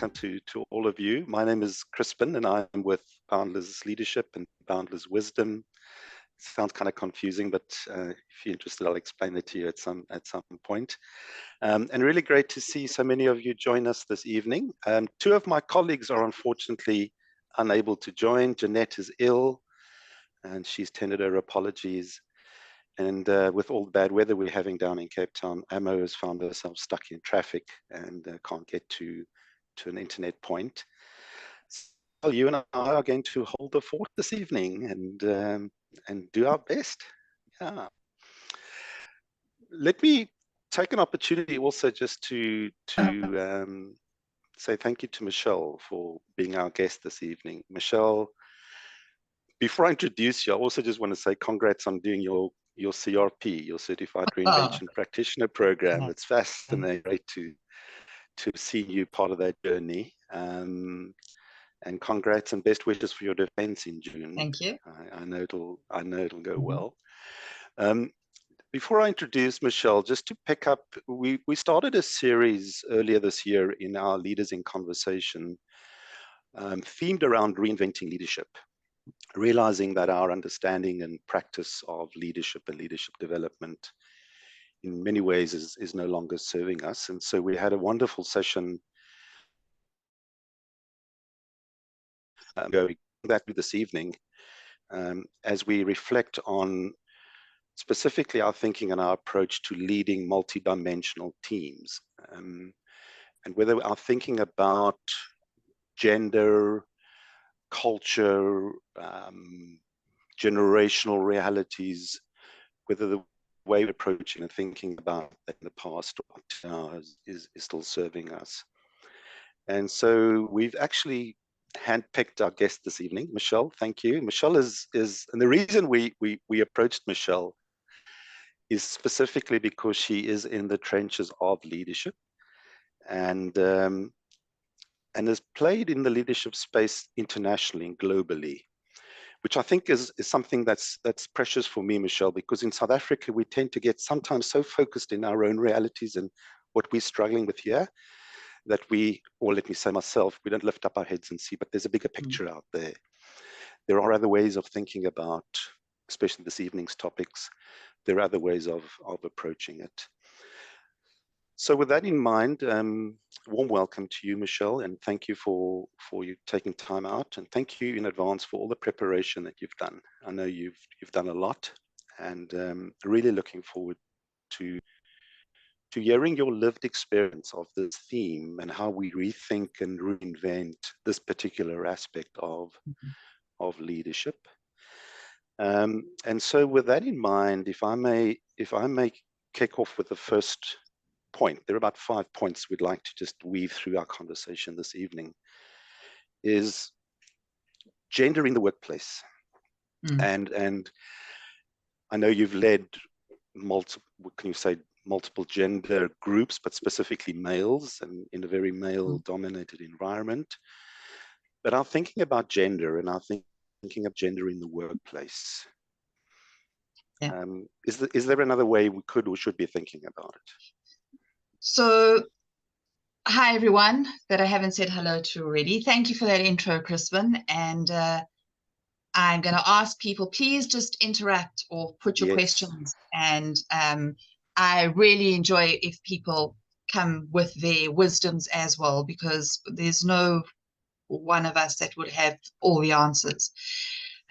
welcome to all of you. My name is Crispin, and I'm with Boundless Leadership and Boundless Wisdom. It sounds kind of confusing, but if you're interested, I'll explain it to you at some point. And really great to see so many of you join us this evening. Two of my colleagues are unfortunately unable to join. Jeanette is ill, and she's tendered her apologies. And with all the bad weather we're having down in Cape Town, Amo has found herself stuck in traffic and can't get to an internet point. So you and I are going to hold the fort this evening and do our best. Yeah. Let me take an opportunity also just to say thank you to Michele for being our guest this evening. Michele, before I introduce you, I also just want to say congrats on doing your CRP, your Certified Reinvention Practitioner program. It's fascinating to see you part of that journey. And congrats and best wishes for your defense in June. Thank you. I know it'll go well. Before I introduce Michele, just to pick up, we started a series earlier this year in our Leaders in Conversation, themed around reinventing leadership, realizing that our understanding and practice of leadership and leadership development in many ways is no longer serving us. And so we had a wonderful session going that this evening as we reflect on specifically our thinking and our approach to leading multidimensional teams, and whether our thinking about gender, culture, generational realities, whether the way we're approaching and thinking about that in the past or now is still serving us. And so we've actually handpicked our guest this evening, Michele. Thank you. Michele is and the reason we approached Michele is specifically because she is in the trenches of leadership and has played in the leadership space internationally and globally, which I think is something that's precious for me, Michele, because in South Africa, we tend to get sometimes so focused in our own realities and what we're struggling with here that we, or let me say myself, we don't lift up our heads and see, but there's a bigger picture out there. There are other ways of thinking about, especially this evening's topics, there are other ways of approaching it. So with that in mind, warm welcome to you, Michele, and thank you for you taking time out, and thank you in advance for all the preparation that you've done. I know you've done a lot, and really looking forward to hearing your lived experience of this theme and how we rethink and reinvent this particular aspect of leadership. And so with that in mind, if I may kick off with the first point, there are about 5 points we'd like to just weave through our conversation this evening, is gender in the workplace. And I know you've led multiple gender groups, but specifically males, and in a very male-dominated environment. But I'm thinking about gender, and I'm thinking of gender in the workplace. Yeah. Is there another way we could or should be thinking about it? So, hi everyone that I haven't said hello to already. Thank you for that intro, Crispin. And I'm going to ask people, please just interact or put your questions. And I really enjoy if people come with their wisdoms as well, because there's no one of us that would have all the answers.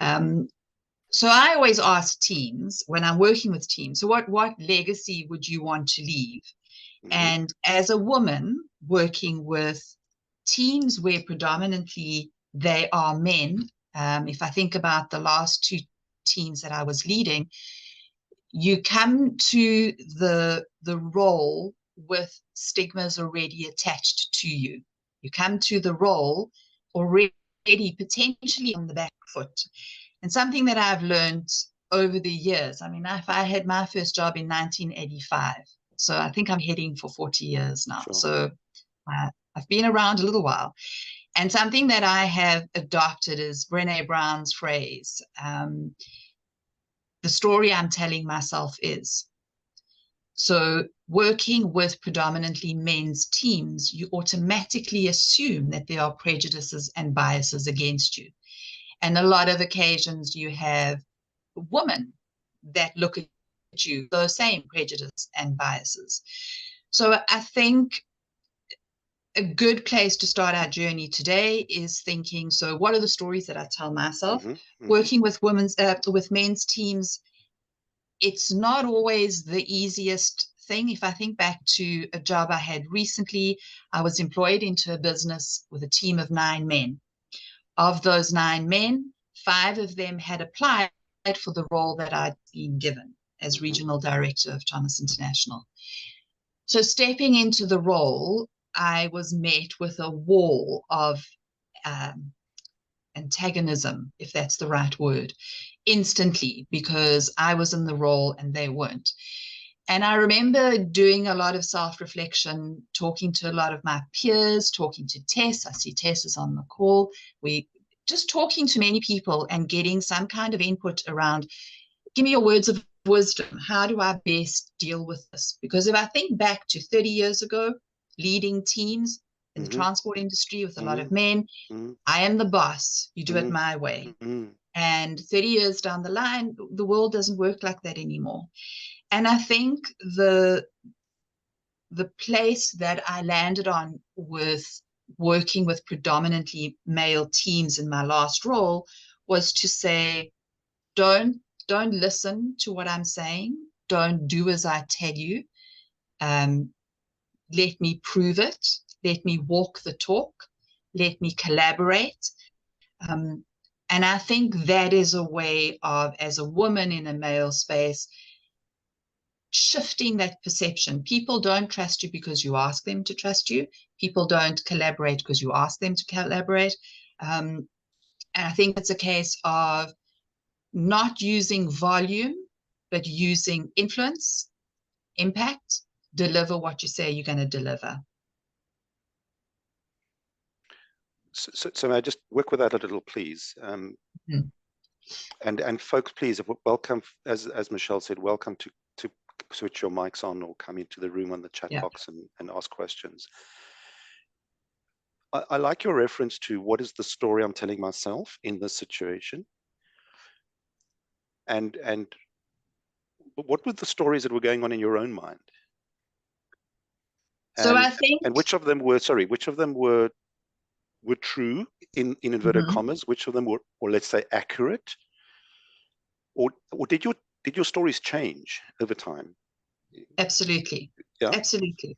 So I always ask teams when I'm working with teams, so what legacy would you want to leave? And as a woman working with teams where predominantly they are men, if I think about the last 2 teams that I was leading, you come to the role with stigmas already attached to you. You come to the role already potentially on the back foot. And something that I've learned over the years, I mean, if I had my first job in 1985, so I think I'm heading for 40 years now. Sure. So I've been around a little while. And something that I have adopted is Brené Brown's phrase, the story I'm telling myself is. So working with predominantly men's teams, you automatically assume that there are prejudices and biases against you. And a lot of occasions you have women that look at you, those same prejudices and biases. So I think a good place to start our journey today is thinking, so what are the stories that I tell myself? Working with with men's teams, it's not always the easiest thing. If I think back to a job I had recently, I was employed into a business with a team of 9 men. Of those 9 men, 5 of them had applied for the role that I'd been given as regional director of Thomas International. So stepping into the role, I was met with a wall of antagonism, if that's the right word, instantly, because I was in the role and they weren't. And I remember doing a lot of self-reflection, talking to a lot of my peers, talking to Tess. I see Tess is on the call. We just talking to many people and getting some kind of input around, give me your words of wisdom. How do I best deal with this? Because if I think back to 30 years ago, leading teams in the transport industry with a lot of men, I am the boss. You do it my way. And 30 years down the line, the world doesn't work like that anymore. And I think the place that I landed on with working with predominantly male teams in my last role was to say, don't listen to what I'm saying. Don't do as I tell you. Let me prove it. Let me walk the talk. Let me collaborate. And I think that is a way of, as a woman in a male space, shifting that perception. People don't trust you because you ask them to trust you. People don't collaborate because you ask them to collaborate. And I think it's a case of not using volume, but using influence, impact, deliver what you say you're going to deliver. So I just work with that a little, please. And folks, please, welcome, as Michele said, welcome to switch your mics on or come into the room on the chat box and ask questions. I like your reference to what is the story I'm telling myself in this situation. And what were the stories that were going on in your own mind? So I think, and which of them were true in inverted commas, which of them were, or let's say, accurate, or did your stories change over time? Absolutely. Yeah, absolutely.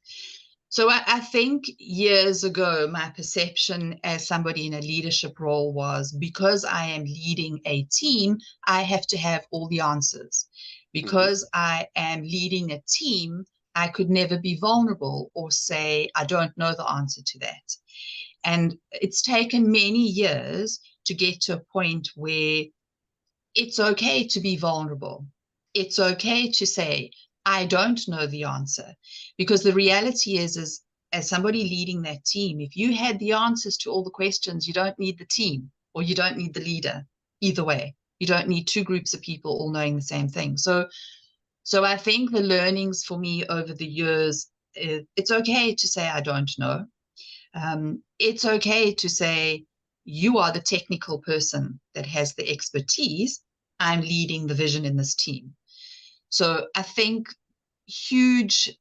So I think years ago, my perception as somebody in a leadership role was, because I am leading a team, I have to have all the answers. Because I am leading a team, I could never be vulnerable or say, I don't know the answer to that. And it's taken many years to get to a point where it's okay to be vulnerable. It's okay to say, I don't know the answer. Because the reality is as somebody leading that team, if you had the answers to all the questions, you don't need the team or you don't need the leader. Either way, you don't need 2 groups of people all knowing the same thing. So I think the learnings for me over the years, it's okay to say, I don't know. It's okay to say, you are the technical person that has the expertise. I'm leading the vision in this team. So I think huge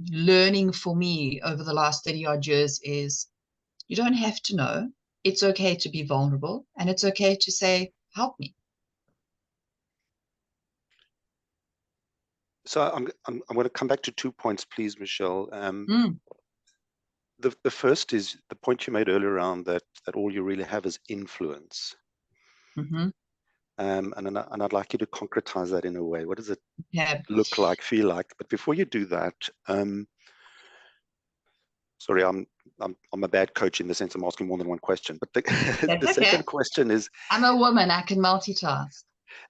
learning for me over the last 30 odd years is you don't have to know. It's okay to be vulnerable, and it's okay to say, help me. So I'm going to come back to 2 points, please, Michele. The first is the point you made earlier around that all you really have is influence. And I'd like you to concretize that in a way. What does it look like, feel like? But before you do that, sorry, I'm a bad coach in the sense I'm asking more than one question. But the second question is, I'm a woman, I can multitask.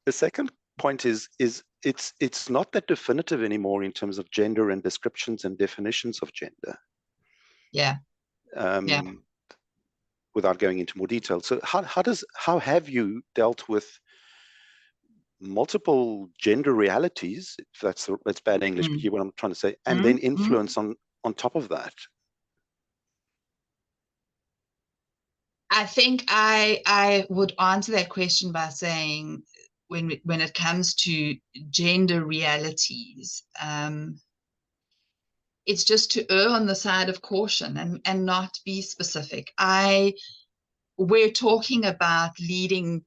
The second point is it's not that definitive anymore in terms of gender and descriptions and definitions of gender. Without going into more detail. So how have you dealt with multiple gender realities, if that's bad English, but you what I'm trying to say, and then influence on top of that. I think I would answer that question by saying, when it comes to gender realities, it's just to err on the side of caution and not be specific. We're talking about leading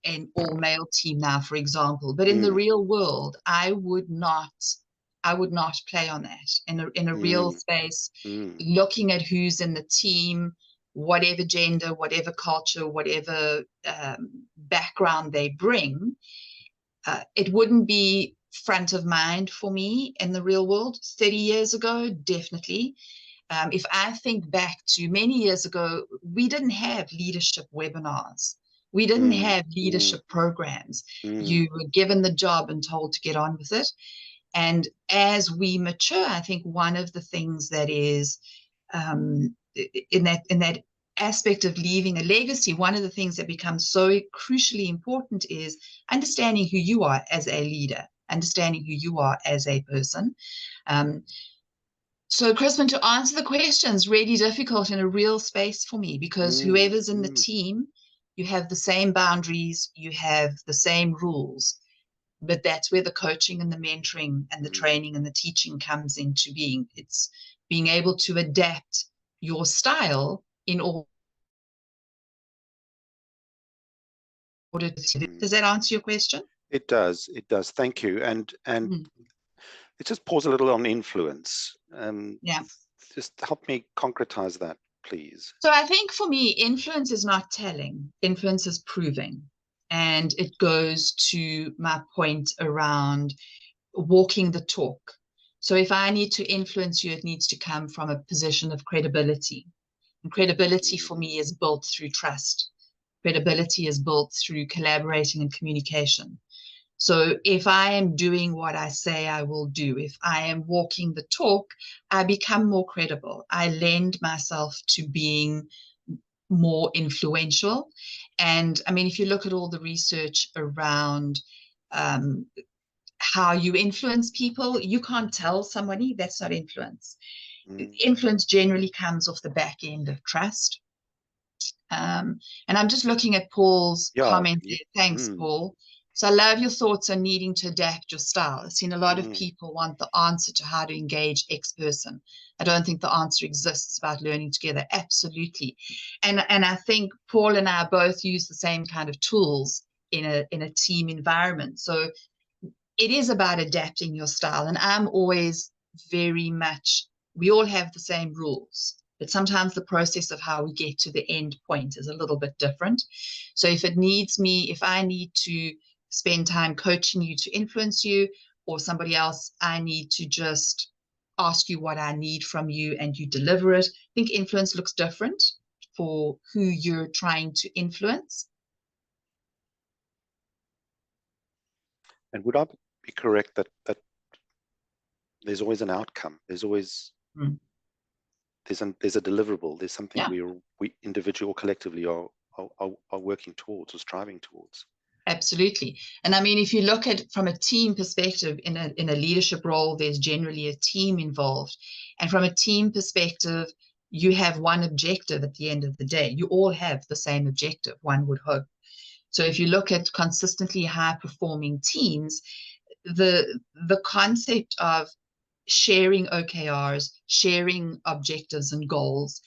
an all-male team now, for example, but in the real world, I would not play on that in a real space, looking at who's in the team, whatever gender, whatever culture, whatever background they bring. It wouldn't be front of mind for me in the real world. 30 years ago, definitely. If I think back to many years ago, we didn't have leadership webinars. We didn't have leadership programs. You were given the job and told to get on with it. And as we mature, I think one of the things that is in that aspect of leaving a legacy, one of the things that becomes so crucially important is understanding who you are as a leader, understanding who you are as a person. So, Crispin, to answer the question is really difficult in a real space for me, because whoever's in the team, you have the same boundaries, you have the same rules, but that's where the coaching and the mentoring and the training and the teaching comes into being. It's being able to adapt your style in order to. Does that answer your question? It does. It does. Thank you. And let's just pause a little on influence. Yeah. Just help me concretize that, please. So I think for me, influence is not telling. Influence is proving. And it goes to my point around walking the talk. So if I need to influence you, it needs to come from a position of credibility. And credibility for me is built through trust. Credibility is built through collaborating and communication. So if I am doing what I say I will do, if I am walking the talk, I become more credible. I lend myself to being more influential. And I mean, if you look at all the research around how you influence people, you can't tell somebody that's not influence. Influence generally comes off the back end of trust. And I'm just looking at Paul's comment there. Thanks, Paul. So I love your thoughts on needing to adapt your style. I've seen a lot of people want the answer to how to engage X person. I don't think the answer exists. It's about learning together. Absolutely. And I think Paul and I both use the same kind of tools in a team environment. So it is about adapting your style. And I'm always very much, we all have the same rules, but sometimes the process of how we get to the end point is a little bit different. So if it needs me, if I need to spend time coaching you to influence you, or somebody else, I need to just ask you what I need from you and you deliver it. I think influence looks different for who you're trying to influence. And would I be correct that there's always an outcome? There's always there's a deliverable. There's something we individually or collectively are working towards or striving towards. Absolutely. And I mean, if you look at from a team perspective, in a leadership role, there's generally a team involved. And from a team perspective, you have one objective at the end of the day. You all have the same objective, one would hope. So if you look at consistently high-performing teams, the concept of sharing OKRs, sharing objectives and goals,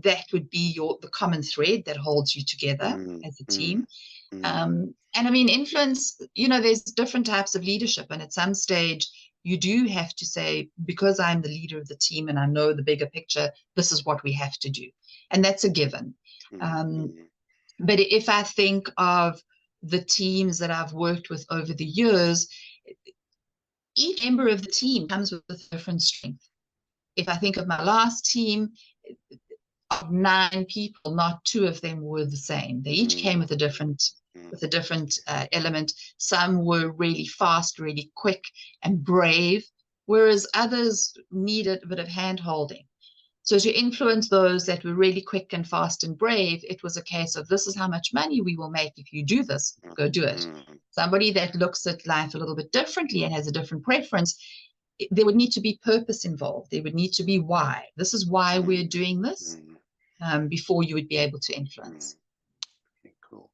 that would be the common thread that holds you together as a team. And I mean, influence, there's different types of leadership. And at some stage, you do have to say, because I'm the leader of the team and I know the bigger picture, this is what we have to do. And that's a given. But if I think of the teams that I've worked with over the years, each member of the team comes with a different strength. If I think of my last team, of 9 people, not 2 of them were the same. They each came with a different element. Some were really fast, really quick and brave, whereas others needed a bit of hand holding. So to influence those that were really quick and fast and brave, it was a case of, this is how much money we will make if you do this, go do it. Somebody that looks at life a little bit differently and has a different preference, there would need to be purpose involved. There would need to be why. This is why we're doing this, before you would be able to influence. Okay, cool.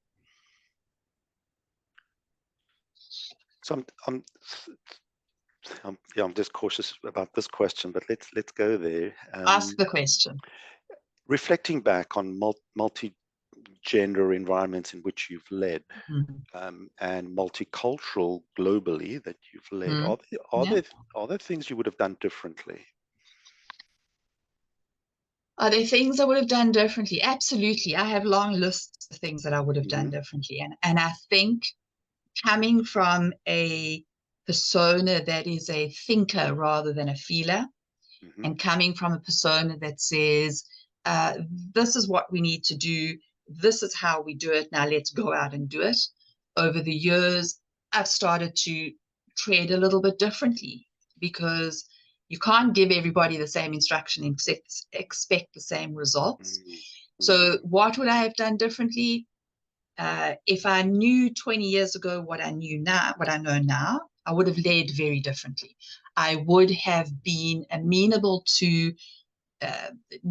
So I'm just cautious about this question, but let's go there. Ask the question. Reflecting back on multi-gender environments in which you've led, and multicultural globally that you've led, are there things you would have done differently? Are there things I would have done differently? Absolutely. I have long lists of things that I would have done differently. And I think, coming from a persona that is a thinker rather than a feeler, and coming from a persona that says, this is what we need to do, this is how we do it, now let's go out and do it. Over the years, I've started to tread a little bit differently, because you can't give everybody the same instruction and expect the same results. So what would I have done differently? If I knew 20 years ago what I know now, I would have led very differently. I would have been amenable to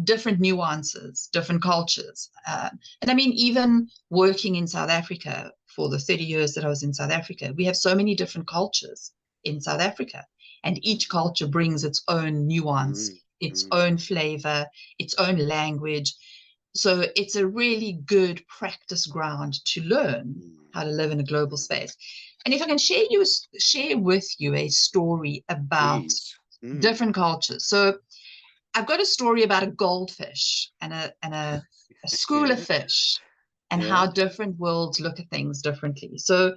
different nuances, different cultures. And I mean, even working in South Africa for the 30 years that I was in South Africa, we have so many different cultures in South Africa, and each culture brings its own nuance, its own flavor, its own language. So it's a really good practice ground to learn how to live in a global space. And if I can share with you a story about different cultures. So I've got a story about a goldfish and a school of fish, and how different worlds look at things differently. So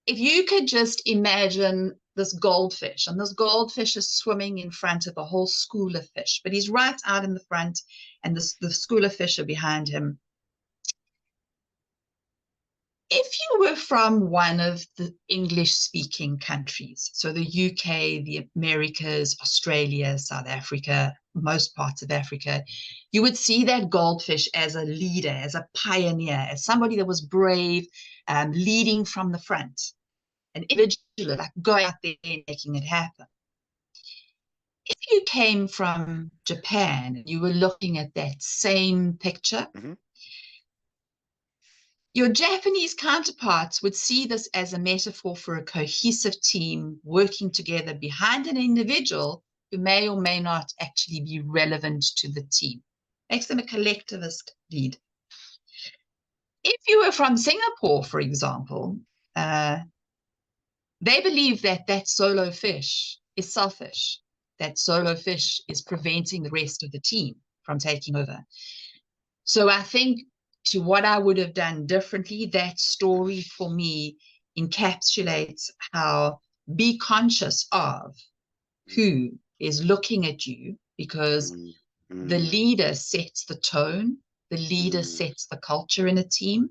if you could just imagine this goldfish, and this goldfish is swimming in front of a whole school of fish, but he's right out in the front, and the school of fish are behind him. If you were from one of the English-speaking countries, so the UK, the Americas, Australia, South Africa, most parts of Africa, you would see that goldfish as a leader, as a pioneer, as somebody that was brave, leading from the front, an individual, like going out there and making it happen. If you came from Japan, you were looking at that same picture, your Japanese counterparts would see this as a metaphor for a cohesive team working together behind an individual who may or may not actually be relevant to the team. Makes them a collectivist lead. If you were from Singapore, for example, they believe that that solo fish is selfish. That solo fish is preventing the rest of the team from taking over. So I think, to what I would have done differently, that story for me encapsulates how be conscious of who is looking at you, because the leader sets the tone, the leader sets the culture in a team.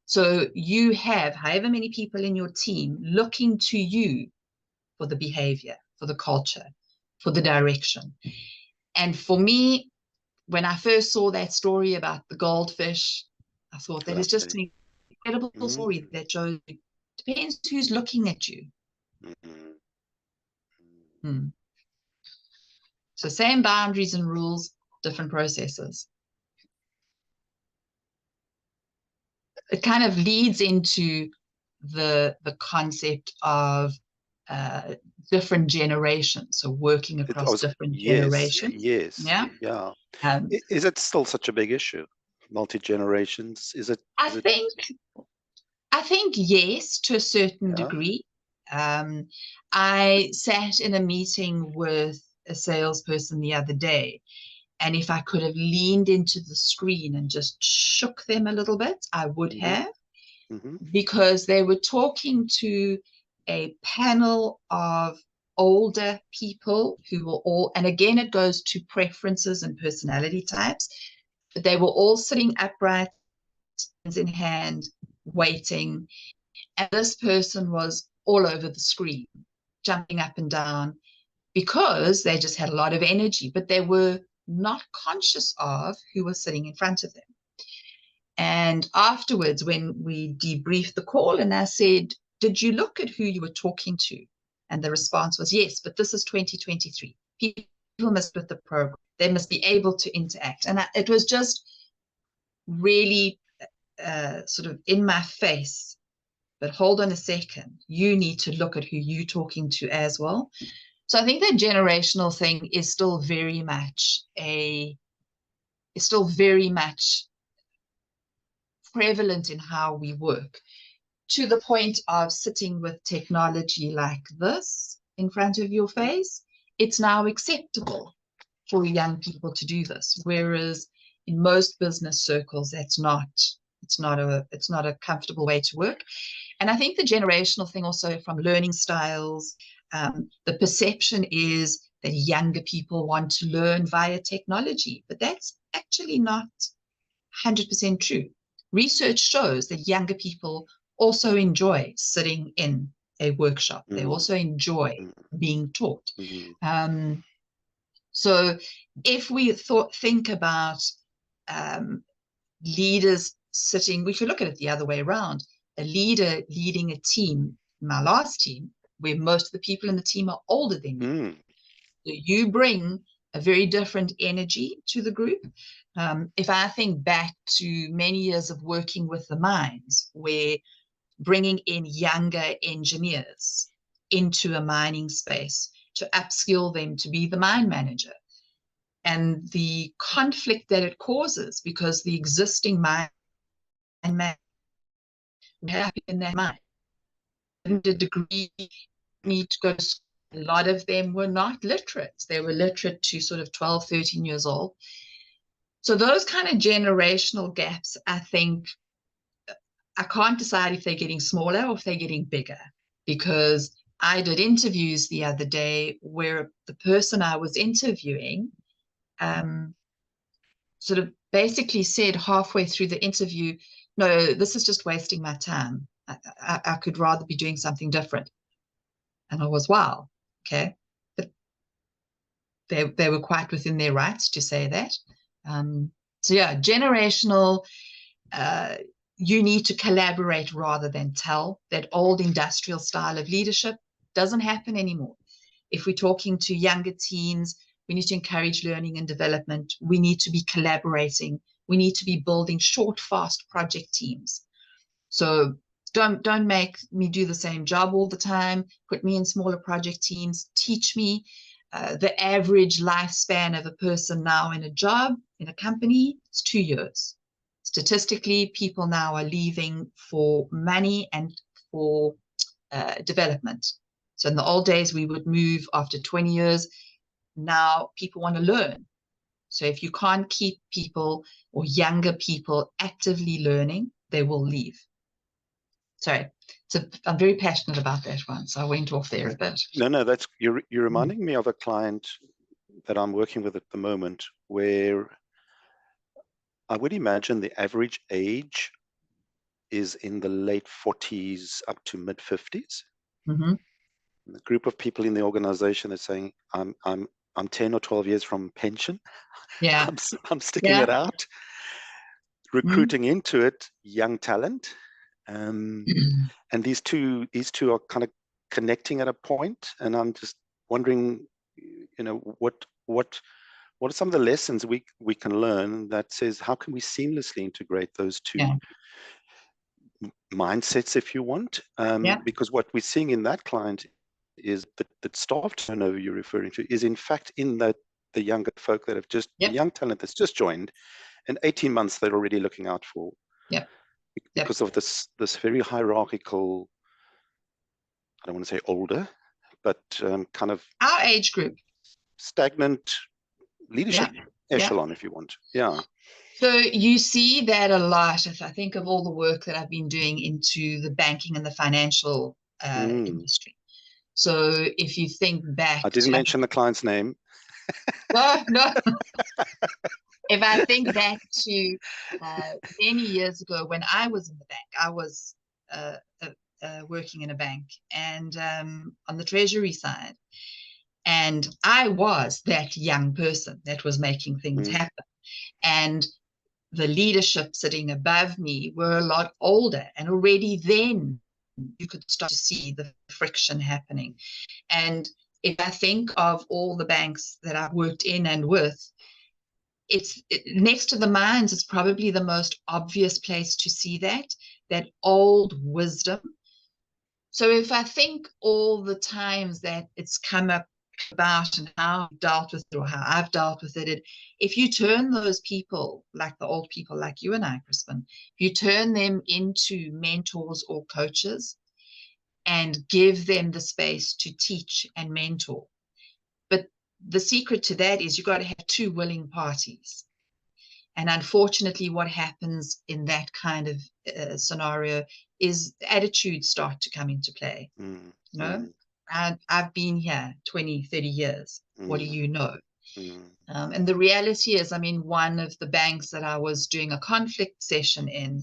So you have however many people in your team looking to you for the behavior, for the culture, for the direction. And for me, when I first saw that story about the goldfish, I thought that is just an incredible story that shows it depends who's looking at you. So same boundaries and rules, different processes. It kind of leads into the concept of different generations, so working across different generations. Yeah. Is it still such a big issue? Multi-generations? I think yes, to a certain degree. I sat in a meeting with a salesperson the other day, and if I could have leaned into the screen and just shook them a little bit, I would have, because they were talking to a panel of older people who were all, and again, it goes to preferences and personality types, but they were all sitting upright, hands in hand, waiting. And this person was all over the screen, jumping up and down, because they just had a lot of energy, but they were not conscious of who was sitting in front of them. And afterwards, when we debriefed the call, and I said, did you look at who you were talking to? And the response was, yes, but this is 2023. People must with the program. They must be able to interact. And it was just really sort of in my face. But hold on a second. You need to look at who you're talking to as well. So I think that generational thing is still very much prevalent in how we work, to the point of sitting with technology like this in front of your face. It's now acceptable for young people to do this, whereas in most business circles, it's not a comfortable way to work. And I think the generational thing also, from learning styles, the perception is that younger people want to learn via technology, but that's actually not 100% true. Research shows that younger people also enjoy sitting in a workshop. They also enjoy being taught. So if we think about leaders sitting, we could look at it the other way around. A leader leading a team, my last team, where most of the people in the team are older than me. So you bring a very different energy to the group. If I think back to many years of working with the mines, where bringing in younger engineers into a mining space to upskill them to be the mine manager, and the conflict that it causes, because the existing mine manager happy in their mine, didn't a degree need to go to school. A lot of them were not literate. They were literate to sort of 12, 13 years old. So those kind of generational gaps, I think, I can't decide if they're getting smaller or if they're getting bigger, because I did interviews the other day where the person I was interviewing sort of basically said halfway through the interview, no, this is just wasting my time. I could rather be doing something different. And I was, wow, okay. But they were quite within their rights to say that. So yeah, generational, you need to collaborate rather than tell. That old industrial style of leadership doesn't happen anymore. If we're talking to younger teens, we need to encourage learning and development. We need to be collaborating. We need to be building short, fast project teams. So don't make me do the same job all the time. Put me in smaller project teams. Teach me. The average lifespan of a person now in a job, in a company, is 2 years. Statistically, people now are leaving for money and for development. So in the old days, we would move after 20 years. Now people want to learn. So if you can't keep people or younger people actively learning, they will leave. Sorry, I'm very passionate about that one, so I went off there a bit. No, that's you're reminding me of a client that I'm working with at the moment, where I would imagine the average age is in the late 40s up to mid 50s. The group of people in the organization are saying, I'm 10 or 12 years from pension. Yeah, I'm sticking it out, recruiting into it young talent. And these two are kind of connecting at a point, and I'm just wondering, what are some of the lessons we can learn that says, how can we seamlessly integrate those two mindsets, if you want? Because what we're seeing in that client is that staff turnover you're referring to is in fact in the younger folk that have just the young talent that's just joined, and 18 months they're already looking out for. Because of this very hierarchical, I don't want to say older, but kind of our age group, stagnant leadership echelon, if you want. So you see that a lot. If I think of all the work that I've been doing into the banking and the financial industry. So if you think back, I didn't mention the client's name. No. If I think back to many years ago when I was in the bank, I was working in a bank, and on the treasury side, And I was that young person that was making things Mm. happen. And the leadership sitting above me were a lot older. And already then you could start to see the friction happening. And if I think of all the banks that I've worked in and with, next to the mines is probably the most obvious place to see that old wisdom. So if I think all the times that it's come up about and how I've dealt with it or how I've dealt with it, if you turn those people, like the old people like you and I, Crispin, if you turn them into mentors or coaches and give them the space to teach and mentor. But the secret to that is you've got to have two willing parties. And unfortunately, what happens in that kind of scenario is attitudes start to come into play. Mm. You know, Mm. I've been here 20, 30 years. What do Mm. you know? Mm. And the reality is, I mean, one of the banks that I was doing a conflict session in,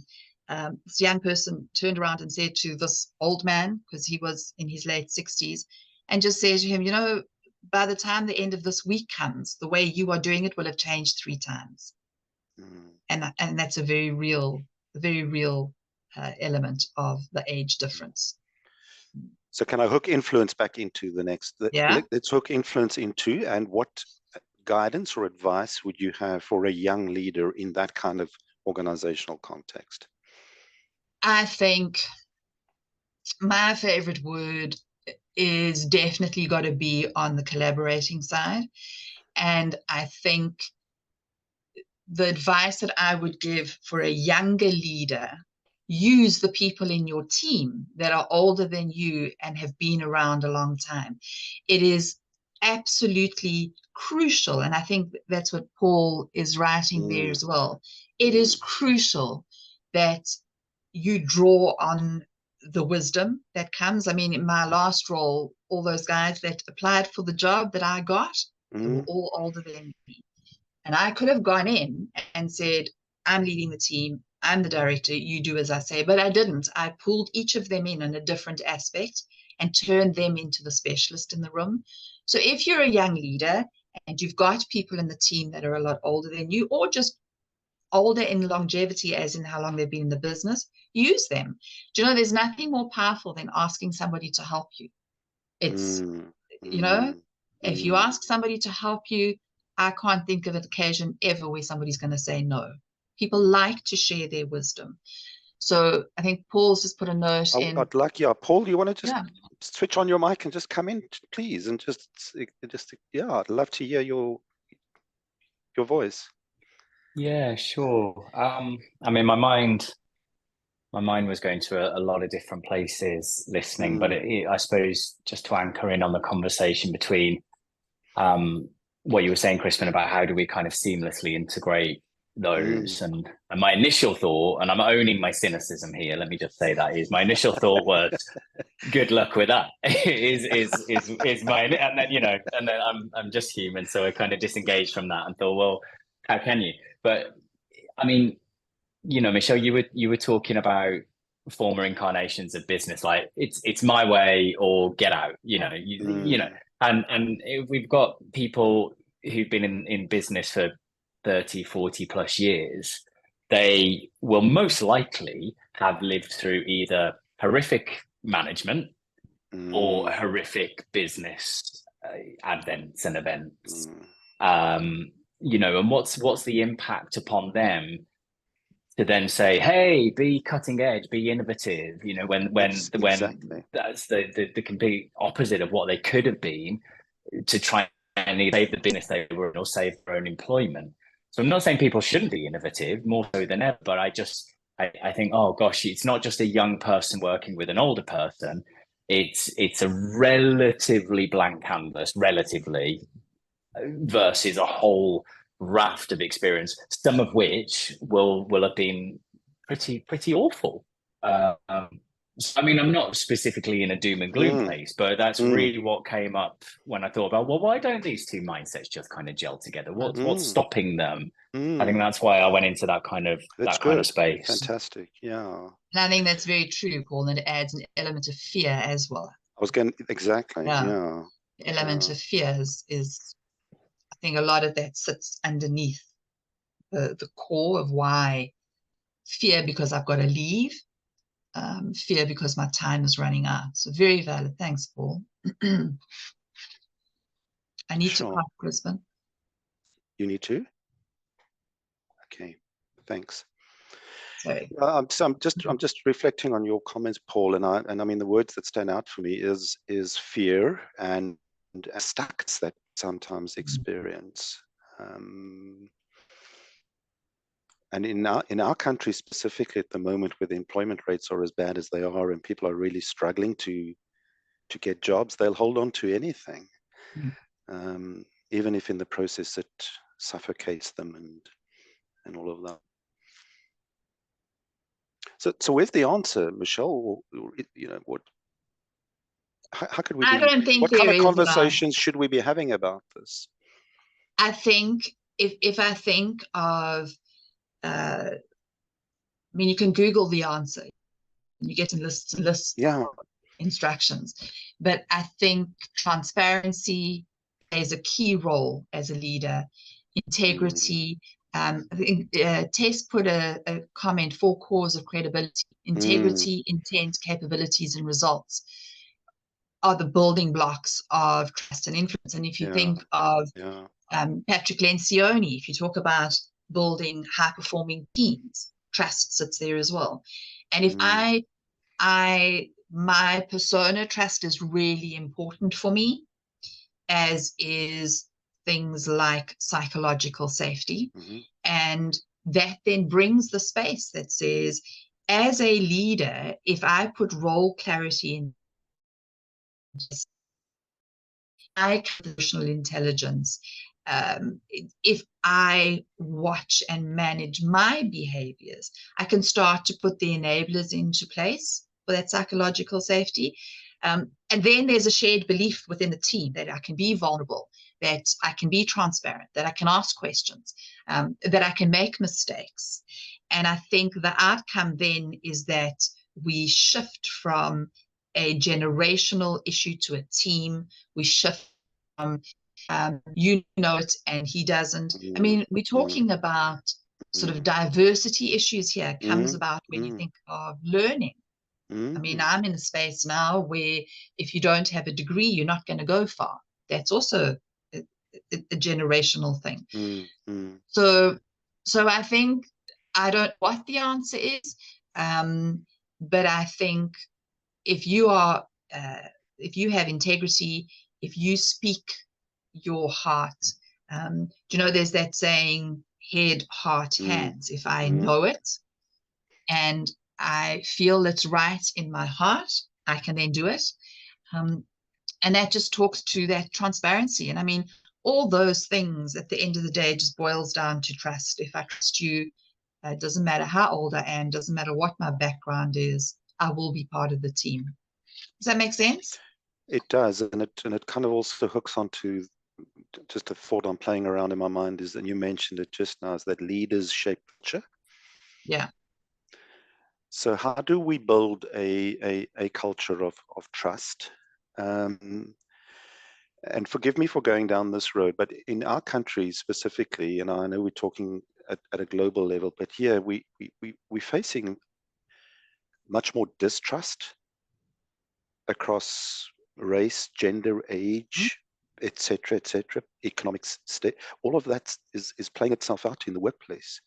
this young person turned around and said to this old man, because he was in his late 60s, and just said to him, you know, by the time the end of this week comes, the way you are doing it will have changed 3 times. Mm. And that's a very real element of the age difference. So can I hook influence back into the next? Yeah, Let's hook influence into, and what guidance or advice would you have for a young leader in that kind of organizational context? I think my favorite word is definitely got to be on the collaborating side. And I think the advice that I would give for a younger leader, use the people in your team that are older than you and have been around a long time. It is absolutely crucial. And I think that's what Paul is writing there Mm. as well. It is Mm. crucial that you draw on the wisdom that comes. I mean, in my last role, all those guys that applied for the job that I got, they were Mm. all older than me. And I could have gone in and said, I'm leading the team, I'm the director, you do as I say. But I didn't. I pulled each of them in a different aspect and turned them into the specialist in the room. So if you're a young leader and you've got people in the team that are a lot older than you, or just older in longevity, as in how long they've been in the business, use them. Do you know, there's nothing more powerful than asking somebody to help you. It's, Mm. you know, Mm. if you Mm. ask somebody to help you, I can't think of an occasion ever where somebody's going to say no. People like to share their wisdom. So I think Paul's just put a note in. I'd like, yeah, Paul, you want to just Yeah. switch on your mic and just come in, please, and just, yeah, I'd love to hear your voice. Yeah, sure. I mean, my mind was going to a lot of different places listening, but I suppose just to anchor in on the conversation between what you were saying, Crispin, about how do we kind of seamlessly integrate those, and my initial thought, and I'm owning my cynicism here, let me just say that is my initial thought was good luck with that is my, and then and then I'm just human, so I kind of disengaged from that and thought, well, how can you? But I mean, Michele, you were talking about former incarnations of business, like it's my way or get out, and if we've got people who've been in business for 30, 40 plus years, they will most likely have lived through either horrific management or horrific business advents and events. And what's the impact upon them to then say, hey, be cutting edge, be innovative, when Exactly. that's the complete opposite of what they could have been, to try and either save the business they were in or save their own employment. So I'm not saying people shouldn't be innovative, more so than ever, but I think, oh gosh, it's not just a young person working with an older person. It's a relatively blank canvas, relatively, versus a whole raft of experience, some of which will have been pretty awful. So, I mean, I'm not specifically in a doom and gloom place, but that's really what came up when I thought about, well, why don't these two mindsets just kind of gel together? What's stopping them? I think that's why I went into that kind of space. Fantastic. Yeah. And I think that's very true, Paul, and it adds an element of fear as well. I was going exactly. Yeah. element of fear is, I think a lot of that sits underneath the core of why fear because I've got to leave, fear because my time is running out. So very valid. Thanks, Paul. I need to park, Brisbane. You need to? Okay, thanks. Sorry. I'm just reflecting on your comments, Paul, and I mean the words that stand out for me is fear and stuck that sometimes experience. And in our country specifically at the moment, where the employment rates are as bad as they are, and people are really struggling to get jobs, they'll hold on to anything, even if in the process it suffocates them and all of that. So where's the answer, Michele? You know, what? How could we? I don't think what kind there of is conversations should we be having about this? I think if I think of, I mean, you can Google the answer. You get a list instructions, but I think transparency plays a key role as a leader. Integrity. I think Tess put a comment: 4 cores of credibility: integrity, intent, capabilities, and results are the building blocks of trust and influence. And if you think of Patrick Lencioni, if you talk about building high-performing teams, trust sits there as well. And if my persona, trust is really important for me, as is things like psychological safety. And that then brings the space that says, as a leader, if I put role clarity in, emotional intelligence, if I watch and manage my behaviors, I can start to put the enablers into place for that psychological safety. And then there's a shared belief within the team that I can be vulnerable, that I can be transparent, that I can ask questions, that I can make mistakes. And I think the outcome then is that we shift from a generational issue to a team. We shift from you know it and he doesn't. I mean, we're talking about sort of diversity issues here. It comes about when you think of learning. I mean, I'm in a space now where if you don't have a degree, you're not going to go far. That's also a generational thing. So I think I don't know what the answer is, but I think if you are, if you have integrity, if you speak your heart, do you know there's that saying, head, heart, hands. If I know it and I feel it's right in my heart, I can then do it. And that just talks to that transparency. And I mean, all those things at the end of the day just boils down to trust. If I trust you, it doesn't matter how old I am, doesn't matter what my background is, I will be part of the team. Does that make sense? It does, and it kind of also hooks onto just a thought I'm playing around in my mind is, and you mentioned it just now, is that leaders shape culture. Yeah. So how do we build a culture of trust? And forgive me for going down this road, but in our country specifically, and I know we're talking at a global level, but here we're facing much more distrust across race, gender, age, etc., economic state. All of that is playing itself out in the workplace.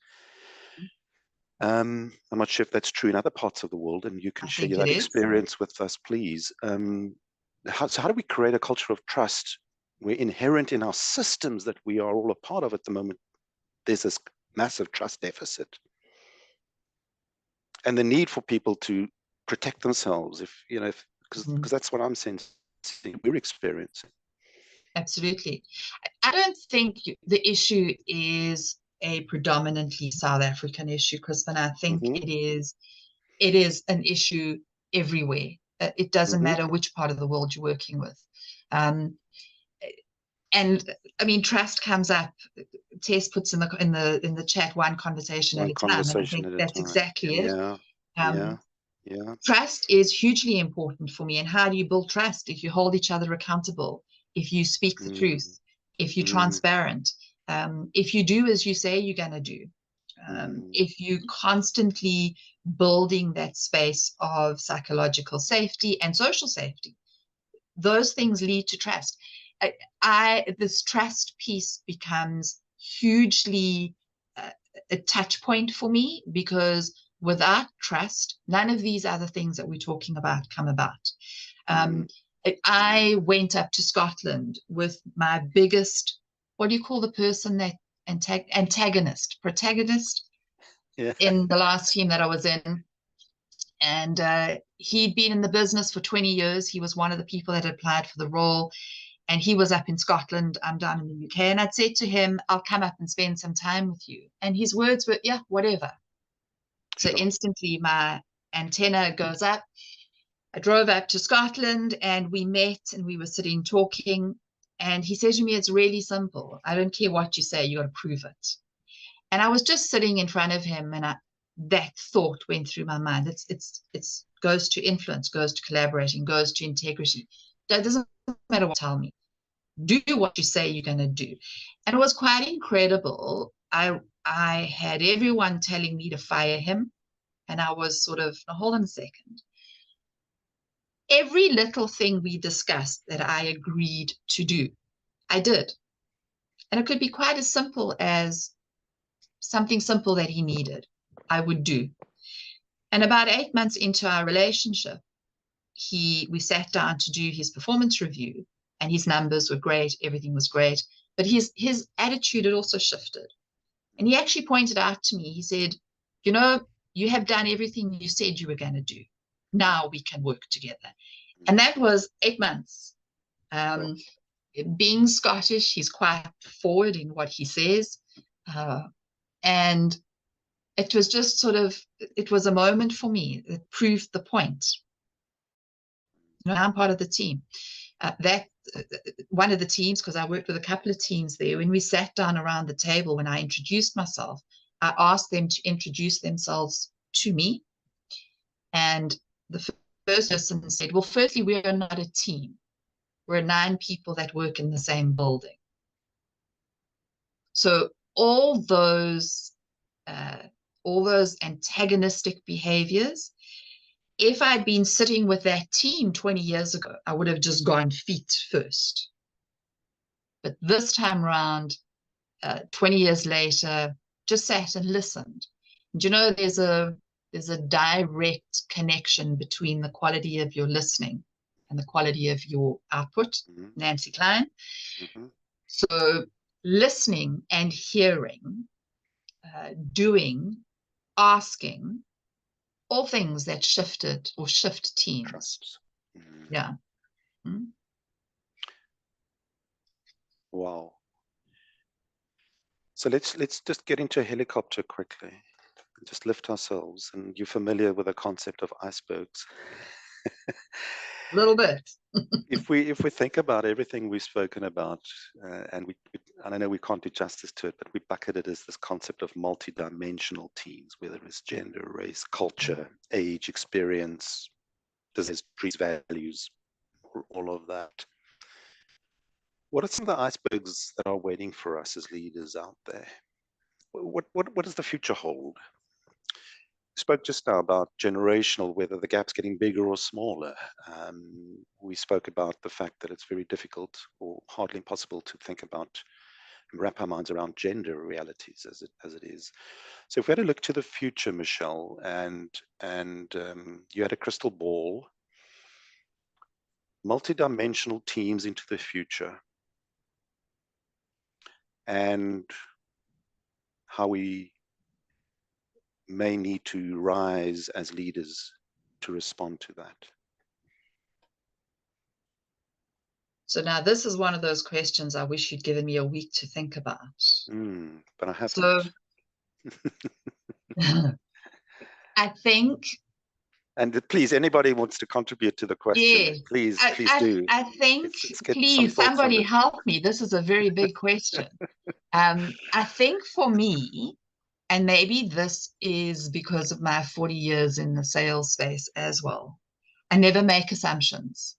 I'm not sure if that's true in other parts of the world, and you can share that experience with us, please. So how do we create a culture of trust? We're inherent in our systems that we are all a part of at the moment. There's this massive trust deficit, and the need for people to protect themselves, because that's what I'm sensing we're experiencing. Absolutely. I don't think the issue is a predominantly South African issue, Crispin. I think it is an issue everywhere. It doesn't matter which part of the world you're working with. And I mean, trust comes up. Tess puts in the chat one conversation at a time, and I think that's exactly it. Trust is hugely important for me. And how do you build trust? If you hold each other accountable, if you speak the truth, if you're transparent, if you do as you say you're going to do, if you constantly building that space of psychological safety and social safety, those things lead to trust. This trust piece becomes hugely a touch point for me, because without trust, none of these other things that we're talking about come about. I went up to Scotland with my biggest, what do you call the person that protagonist in the last team that I was in. And he'd been in the business for 20 years. He was one of the people that applied for the role. And he was up in Scotland. I'm down in the UK. And I'd said to him, I'll come up and spend some time with you. And his words were, yeah, whatever. So instantly my antenna goes up. I drove up to Scotland and we met and we were sitting talking. And he says to me, it's really simple. I don't care what you say, you got to prove it. And I was just sitting in front of him, and that thought went through my mind. It's goes to influence, goes to collaborating, goes to integrity. That doesn't matter what you tell me. Do what you say you're going to do. And it was quite incredible. I had everyone telling me to fire him. And I was sort of, hold on a second. Every little thing we discussed that I agreed to do, I did. And it could be quite as simple as something simple that he needed, I would do. And about 8 months into our relationship, we sat down to do his performance review, and his numbers were great. Everything was great. But his attitude had also shifted. And he actually pointed out to me, he said, you know, you have done everything you said you were going to do. Now we can work together. And that was 8 months. Being Scottish, he's quite forward in what he says. And it was just sort of, it was a moment for me that proved the point. You know, I'm part of the team. One of the teams, because I worked with a couple of teams there, when we sat down around the table, when I introduced myself, I asked them to introduce themselves to me. And the first person said, well, firstly, we are not a team. We're 9 people that work in the same building. So all those antagonistic behaviors, if I'd been sitting with that team 20 years ago, I would have just gone feet first. But this time around, 20 years later, just sat and listened. And you know, there's a direct connection between the quality of your listening and the quality of your output, Nancy Klein. So listening and hearing, doing, asking, all things that shifted or shift teams. Yeah. Wow. So let's just get into a helicopter quickly. Just lift ourselves. And you're familiar with the concept of icebergs. A little bit. If we think about everything we've spoken about, and I know we can't do justice to it, but we bucket it as this concept of multidimensional teams, whether it's gender, race, culture, age, experience, disease, values, all of that. What are some of the icebergs that are waiting for us as leaders out there? What does the future hold? We spoke just now about generational, whether the gap's getting bigger or smaller. We spoke about the fact that it's very difficult or hardly impossible to think about and wrap our minds around gender realities as it is. So if we had to look to the future, Michele, and you had a crystal ball, multidimensional teams into the future, and how we may need to rise as leaders to respond to that. So now this is one of those questions I wish you'd given me a week to think about. But I haven't. So I think. And please, anybody wants to contribute to the question, yeah, please do. I think, please, somebody help me. This is a very big question. I think for me, and maybe this is because of my 40 years in the sales space as well, I never make assumptions.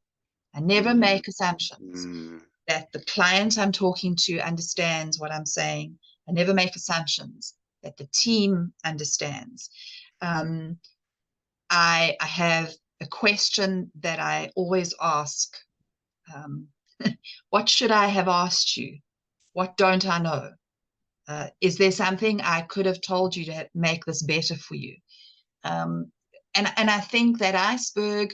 I never make assumptions. that the client I'm talking to understands what I'm saying. I never make assumptions, that the team understands. I have a question that I always ask. What should I have asked you? What don't I know? Is there something I could have told you to make this better for you? And I think that iceberg,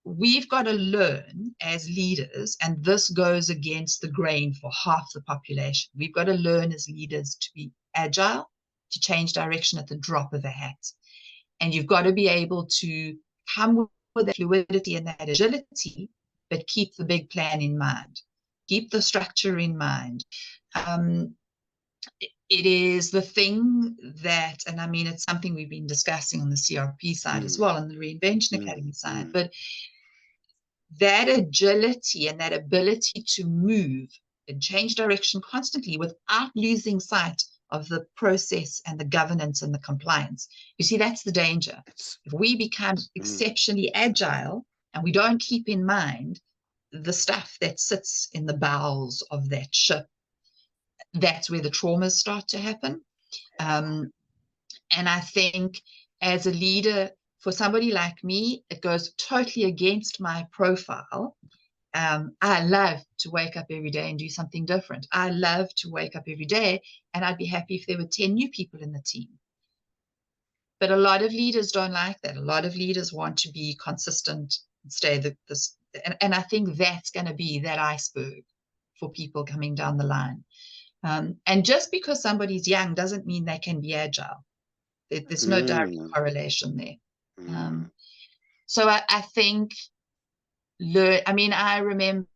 we've got to learn as leaders, and this goes against the grain for half the population. We've got to learn as leaders to be agile, to change direction at the drop of a hat. And you've got to be able to come with that fluidity and that agility, but keep the big plan in mind, keep the structure in mind. It is the thing that, and I mean, it's something we've been discussing on the CRP side as well, on the Reinvention Academy side, but that agility and that ability to move and change direction constantly without losing sight of the process and the governance and the compliance. You see, that's the danger. If we become exceptionally agile and we don't keep in mind the stuff that sits in the bowels of that ship, that's where the traumas start to happen. And I think as a leader, for somebody like me, it goes totally against my profile. I love to wake up every day and do something different. I love to wake up every day, and I'd be happy if there were 10 new people in the team. But a lot of leaders don't like that. A lot of leaders want to be consistent and stay and I think that's going to be that iceberg for people coming down the line. And just because somebody's young doesn't mean they can be agile. There's no direct correlation there. So I think, I remember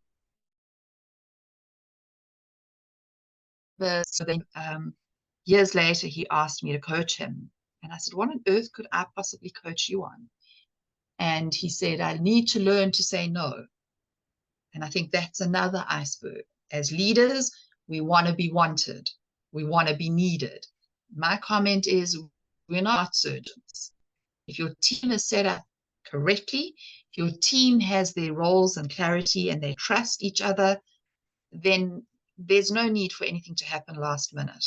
years later, he asked me to coach him. And I said, what on earth could I possibly coach you on? And he said, I need to learn to say no. And I think that's another iceberg. As leaders, we want to be wanted. We want to be needed. My comment is, we're not surgeons. If your team is set up correctly, if your team has their roles and clarity and they trust each other, then there's no need for anything to happen last minute.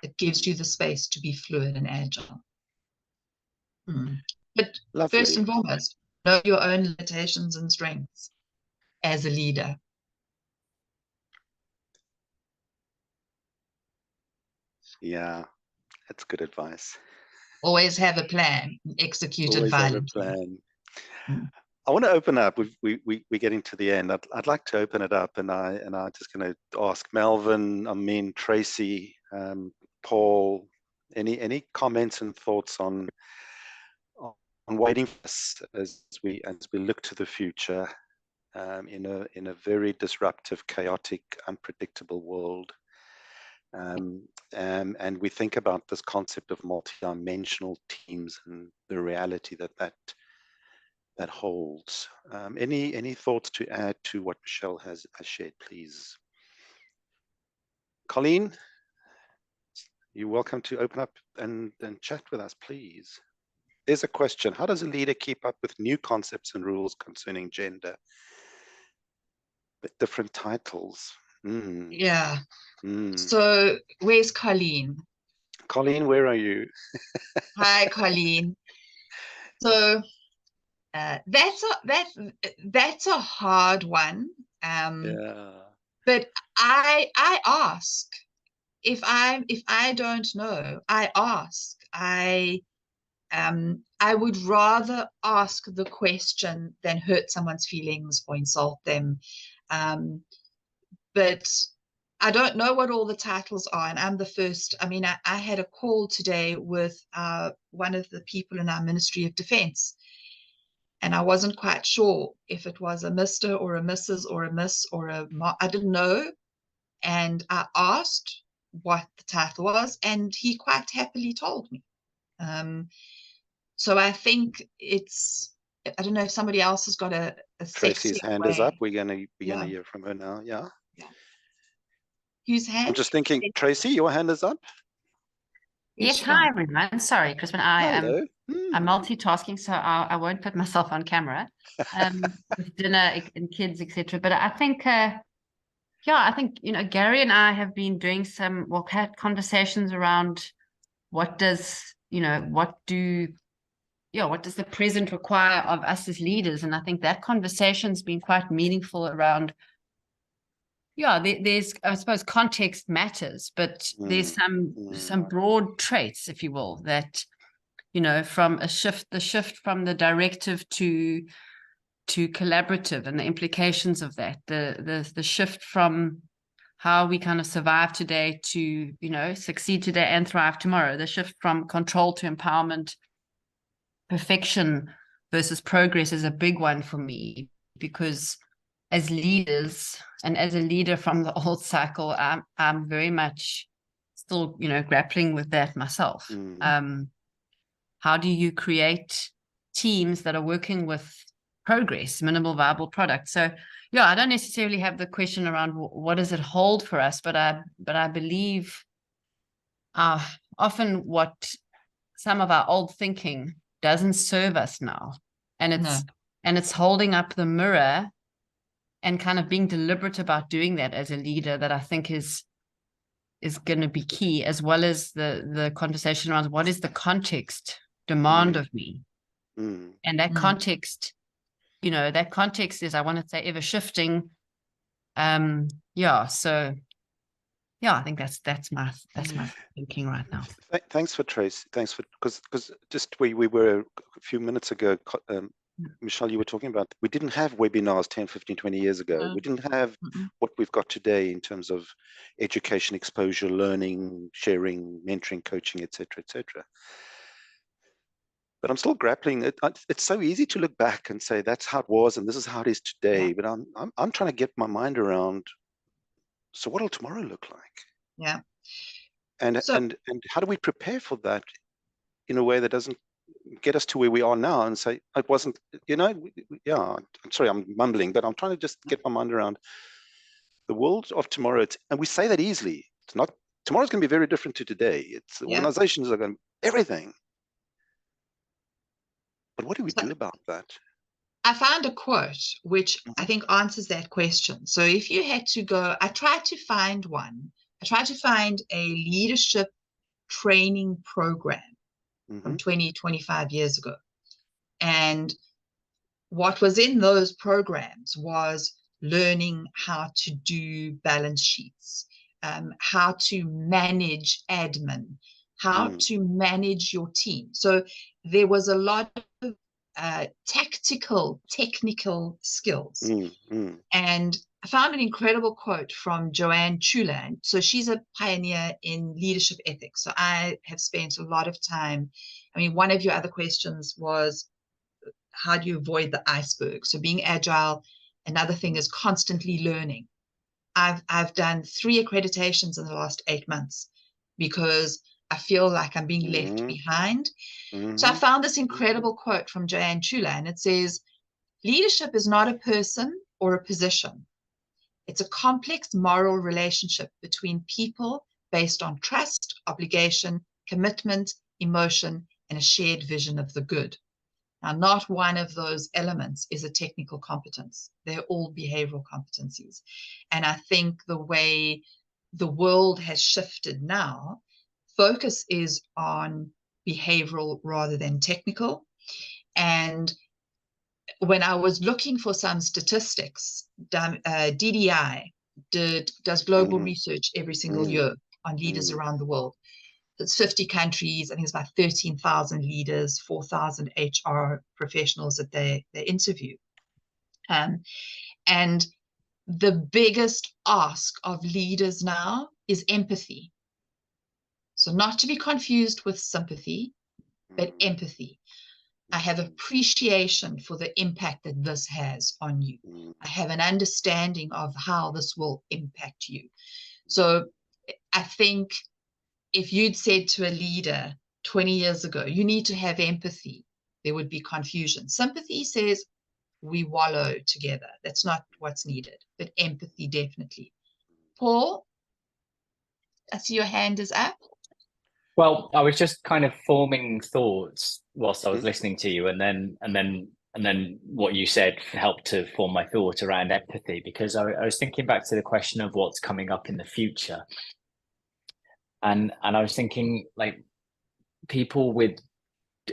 It gives you the space to be fluid and agile. But Lovely. First and foremost, know your own limitations and strengths as a leader. Yeah, that's good advice. Always have a plan, execute it violently. Always have a plan. I want to open up. We're getting to the end. I'd like to open it up, and I'm just going to ask Melvin, Tracy, Paul, any comments and thoughts on waiting for us as we look to the future in a very disruptive, chaotic, unpredictable world. And we think about this concept of multidimensional teams and the reality that holds. Any thoughts to add to what Michele has shared, please? Colleen, you're welcome to open up and chat with us, please. There's a question. How does a leader keep up with new concepts and rules concerning gender with different titles? Yeah. So where's Colleen? Colleen, where are you? Hi, Colleen. So that's a hard one. But I ask. If I don't know, I ask. I would rather ask the question than hurt someone's feelings or insult them. But I don't know what all the titles are, and I'm the first. I had a call today with one of the people in our Ministry of Defence, and I wasn't quite sure if it was a Mr. or a Mrs. or a Miss or I didn't know. And I asked what the title was, and he quite happily told me. So I think I don't know if somebody else has got a Tracy's hand is up. We're gonna hear from her now. Yeah. Whose hand? I'm just thinking, Tracy, your hand is up. Yes, hi everyone. Sorry, Crispin. I'm multitasking, so I won't put myself on camera with dinner and kids, etc. But I think Yeah, I think, Gary and I have been doing had conversations around what does the present require of us as leaders? And I think that conversation's been quite meaningful around, there's, I suppose, context matters, but there's some broad traits, if you will, that, from the shift from the directive to collaborative and the implications of that, the shift from how we kind of survive today to, succeed today and thrive tomorrow, the shift from control to empowerment, perfection versus progress is a big one for me, because as leaders and as a leader from the old cycle, I'm very much still, grappling with that myself. How do you create teams that are working with progress, minimal viable product? So I don't necessarily have the question around what does it hold for us, but I believe often what some of our old thinking doesn't serve us now, and it's holding up the mirror and kind of being deliberate about doing that as a leader, that I think is going to be key, as well as the conversation around what is the context demand of me. And that context, that context is, I want to say, ever shifting. I think that's my thinking right now. Thanks for Trace. Thanks for, because just we were a few minutes ago, Michele, you were talking about, we didn't have webinars 10, 15, 20 years ago. We didn't have what we've got today in terms of education, exposure, learning, sharing, mentoring, coaching, etc., etc. But I'm still grappling. It's so easy to look back and say that's how it was and this is how it is today. But I'm trying to get my mind around, so what will tomorrow look like? Yeah. And how do we prepare for that in a way that doesn't get us to where we are now and say, it wasn't, I'm sorry, I'm mumbling, but I'm trying to just get my mind around the world of tomorrow. And we say that easily. It's not, tomorrow's going to be very different to today. It's organizations are going, everything. But what do we do about that? I found a quote which I think answers that question. So if you had to go, I tried to find a leadership training program from 20, 25 years ago. And what was in those programs was learning how to do balance sheets, how to manage admin, how to manage your team. So there was a lot of technical skills. And I found an incredible quote from Joanne Chulan. So she's a pioneer in leadership ethics. So I have spent a lot of time. I mean, one of your other questions was, how do you avoid the iceberg? So being agile. Another thing is constantly learning. I've done 3 accreditations in the last 8 months because I feel like I'm being left behind. So I found this incredible quote from Joanne Chulan. It says, leadership is not a person or a position. It's a complex moral relationship between people based on trust, obligation, commitment, emotion, and a shared vision of the good. Now, not one of those elements is a technical competence. They're all behavioral competencies. And I think the way the world has shifted now, focus is on behavioral rather than technical. And when I was looking for some statistics, DDI does global research every single year on leaders around the world. It's 50 countries. I think it's about 13,000 leaders, 4,000 HR professionals that they interview. And the biggest ask of leaders now is empathy. So not to be confused with sympathy, but empathy. I have appreciation for the impact that this has on you. I have an understanding of how this will impact you. So I think if you'd said to a leader 20 years ago, you need to have empathy, there would be confusion. Sympathy says we wallow together. That's not what's needed, but empathy definitely. Paul, I see your hand is up. Well, I was just kind of forming thoughts whilst I was listening to you, and then and then what you said helped to form my thought around empathy, because I was thinking back to the question of what's coming up in the future. And I was thinking, like, people with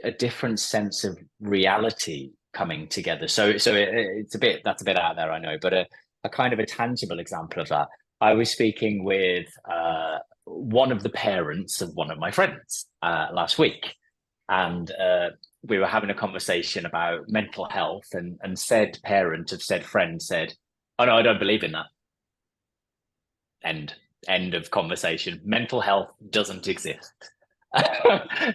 a different sense of reality coming together. So it's that's a bit out there, I know, but a kind of a tangible example of that. I was speaking with one of the parents of one of my friends last week, and we were having a conversation about mental health, and said parent of said friend said, "Oh no, I don't believe in that." End of conversation. Mental health doesn't exist.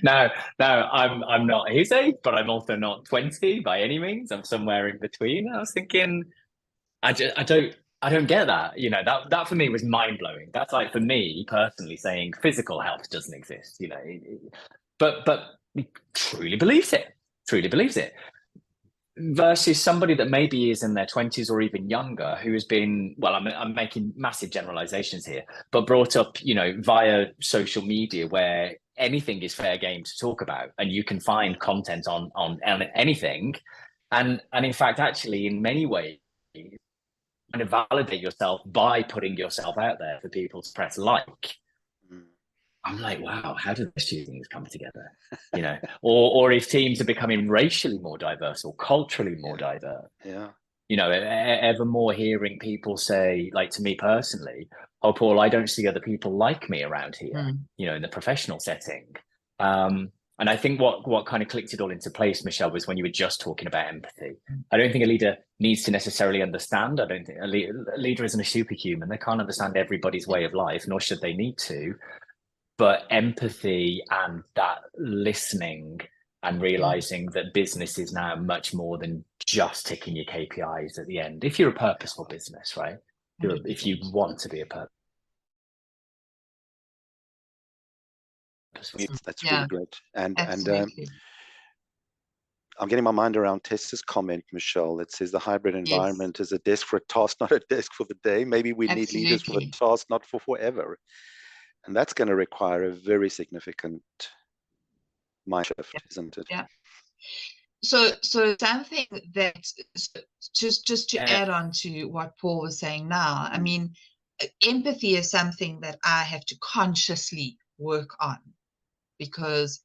No, I'm not his age, but I'm also not 20 by any means. I'm somewhere in between. I was thinking, I don't get that. You know, that for me was mind blowing. That's like, for me personally, saying physical health doesn't exist. You know, but he truly believes it. Truly believes it. Versus somebody that maybe is in their 20s or even younger, who has been, well, I'm making massive generalizations here, but brought up, you know, via social media, where anything is fair game to talk about, and you can find content on anything, and in fact, actually, in many ways, kind of validate yourself by putting yourself out there for people to press like. I'm like, wow, how do those two things come together? You know, or if teams are becoming racially more diverse or culturally more diverse. Yeah. You know, ever more hearing people say, like, to me personally, "Oh, Paul, I don't see other people like me around here." You know, in the professional setting. And I think what kind of clicked it all into place, Michele, was when you were just talking about empathy. I don't think a leader needs to necessarily understand. I don't think a leader isn't a superhuman. They can't understand everybody's way of life, nor should they need to. But empathy and that listening and realizing that business is now much more than just ticking your KPIs at the end. If you're a purposeful business, right? If you want to be a purposeful. That's really great. And absolutely. I'm getting my mind around Tessa's comment, Michele, that says the hybrid environment is a desk for a task, not a desk for the day. Maybe we need leaders for the task, not for forever. And that's going to require a very significant mind shift, isn't it? Yeah. So something that, just to add on to what Paul was saying now, I mean, empathy is something that I have to consciously work on, because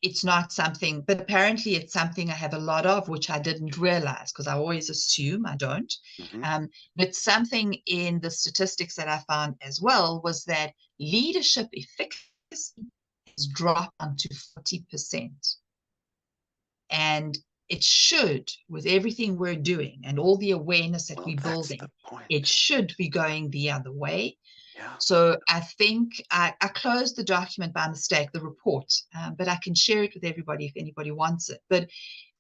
it's not something, but apparently it's something I have a lot of, which I didn't realize, because I always assume I don't. But something in the statistics that I found as well was that leadership efficacy has dropped down to 40%. And it should, with everything we're doing and all the awareness that we're building, it should be going the other way. Yeah. So I think I closed the document by mistake, the report, but I can share it with everybody if anybody wants it. But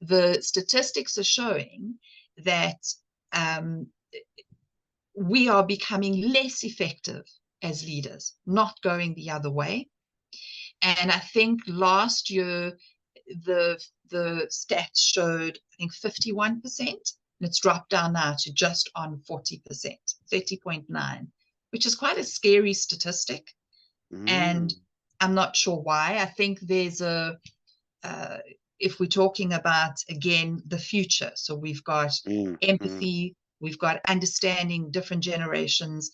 the statistics are showing that we are becoming less effective as leaders, not going the other way. And I think last year, the stats showed, I think, 51%, and it's dropped down now to just on 40%, 30.9, which is quite a scary statistic. And I'm not sure why. I think there's if we're talking about, again, the future, so we've got empathy, we've got understanding different generations,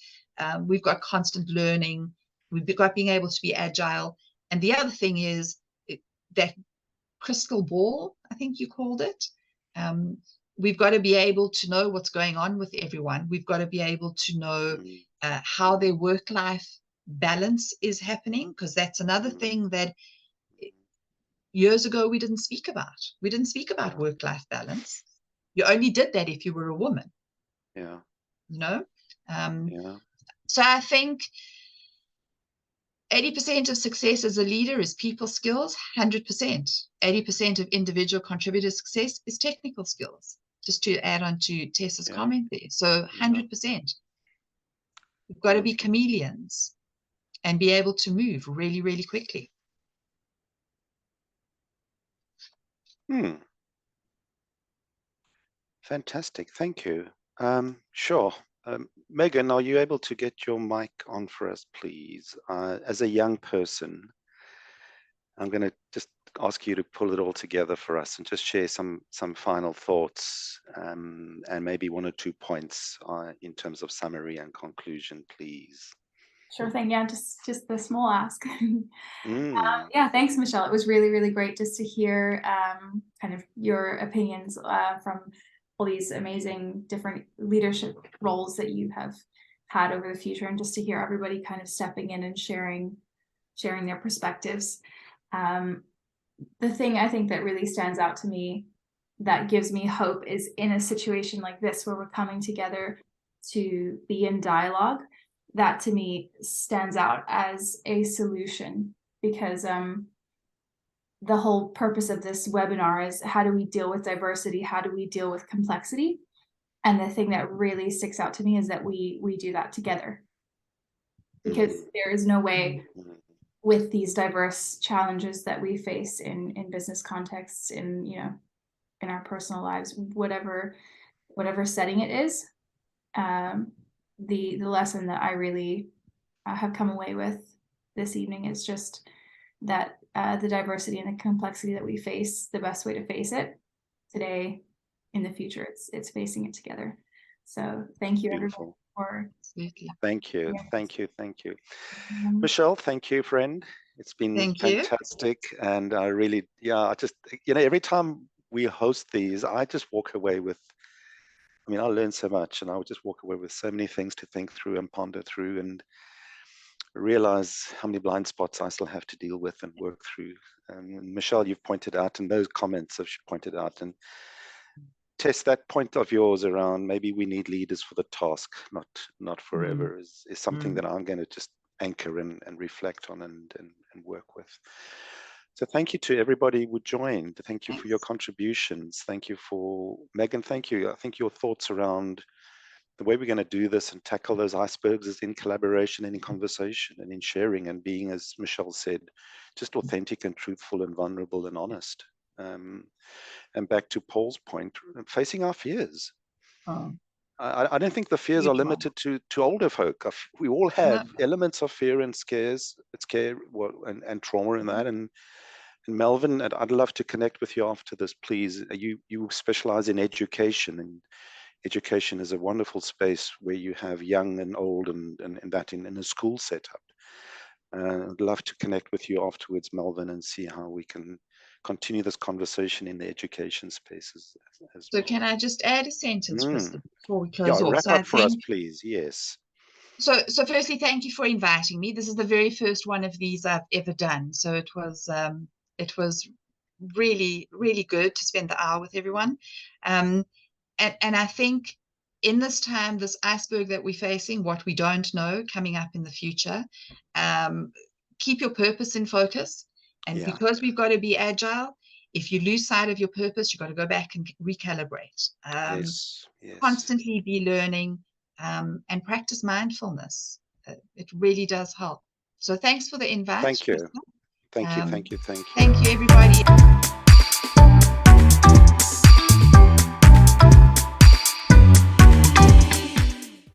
we've got constant learning, we've got being able to be agile. And the other thing is that crystal ball, I think you called it. We've got to be able to know what's going on with everyone. We've got to be able to know how their work-life balance is happening, because that's another thing that years ago we didn't speak about. We didn't speak about work-life balance. You only did that if you were a woman. Yeah. You know? So I think 80% of success as a leader is people skills, 100%. 80% of individual contributor success is technical skills, just to add on to Tessa's comment there. So 100%. We've got to be chameleons and be able to move really, really quickly. Fantastic. Thank you. Sure. Megan, are you able to get your mic on for us, please? As a young person, I'm going to just ask you to pull it all together for us and just share some final thoughts, and maybe 1 or 2 points in terms of summary and conclusion, please. Sure thing. Yeah, just the small ask. Yeah, thanks, Michele. It was really, really great just to hear kind of your opinions from all these amazing different leadership roles that you have had over the future, and just to hear everybody kind of stepping in and sharing their perspectives. The thing I think that really stands out to me that gives me hope is in a situation like this where we're coming together to be in dialogue. That to me stands out as a solution, because the whole purpose of this webinar is how do we deal with diversity? How do we deal with complexity? And the thing that really sticks out to me is that we do that together, because there is no way with these diverse challenges that we face in business contexts, in our personal lives, whatever setting it is. The lesson that I really have come away with this evening is just that the diversity and the complexity that we face, the best way to face it today, in the future, it's facing it together. So thank you, everyone, for thank you. Michele, thank you, friend. It's been fantastic. And I really, I just, every time we host these, I just walk away with, I learn so much, and I would just walk away with so many things to think through and ponder through, and realize how many blind spots I still have to deal with and work through. And Michele, you've pointed out, and those comments have pointed out, and Tess, that point of yours around maybe we need leaders for the task, not forever, is something that I'm going to just anchor and reflect on and work with. So thank you to everybody who joined. Thank you for your contributions. Thank you for Megan. Thank you. I think your thoughts around the way we're going to do this and tackle those icebergs is in collaboration and in conversation and in sharing and being, as Michele said, just authentic and truthful and vulnerable and honest. And back to Paul's point, facing our fears. I don't think the fears are limited to older folk. We all have elements of fear and scares, and trauma in that. And Melvin, I'd love to connect with you after this, please. You specialize in education, and education is a wonderful space where you have young and old and that in a school setup. I'd love to connect with you afterwards, Melvin, and see how we can continue this conversation in the education spaces as well. So can I just add a sentence, Kristen, before we close off? Wrap up for us, please. Yes. So firstly, thank you for inviting me. This is the very first one of these I've ever done. So it was really, really good to spend the hour with everyone. And I think in this time, this iceberg that we're facing, what we don't know coming up in the future, keep your purpose in focus. And because we've got to be agile, if you lose sight of your purpose, you've got to go back and recalibrate. Yes. Constantly be learning and practice mindfulness. It really does help. So thanks for the invite. Thank you. Thank you, everybody.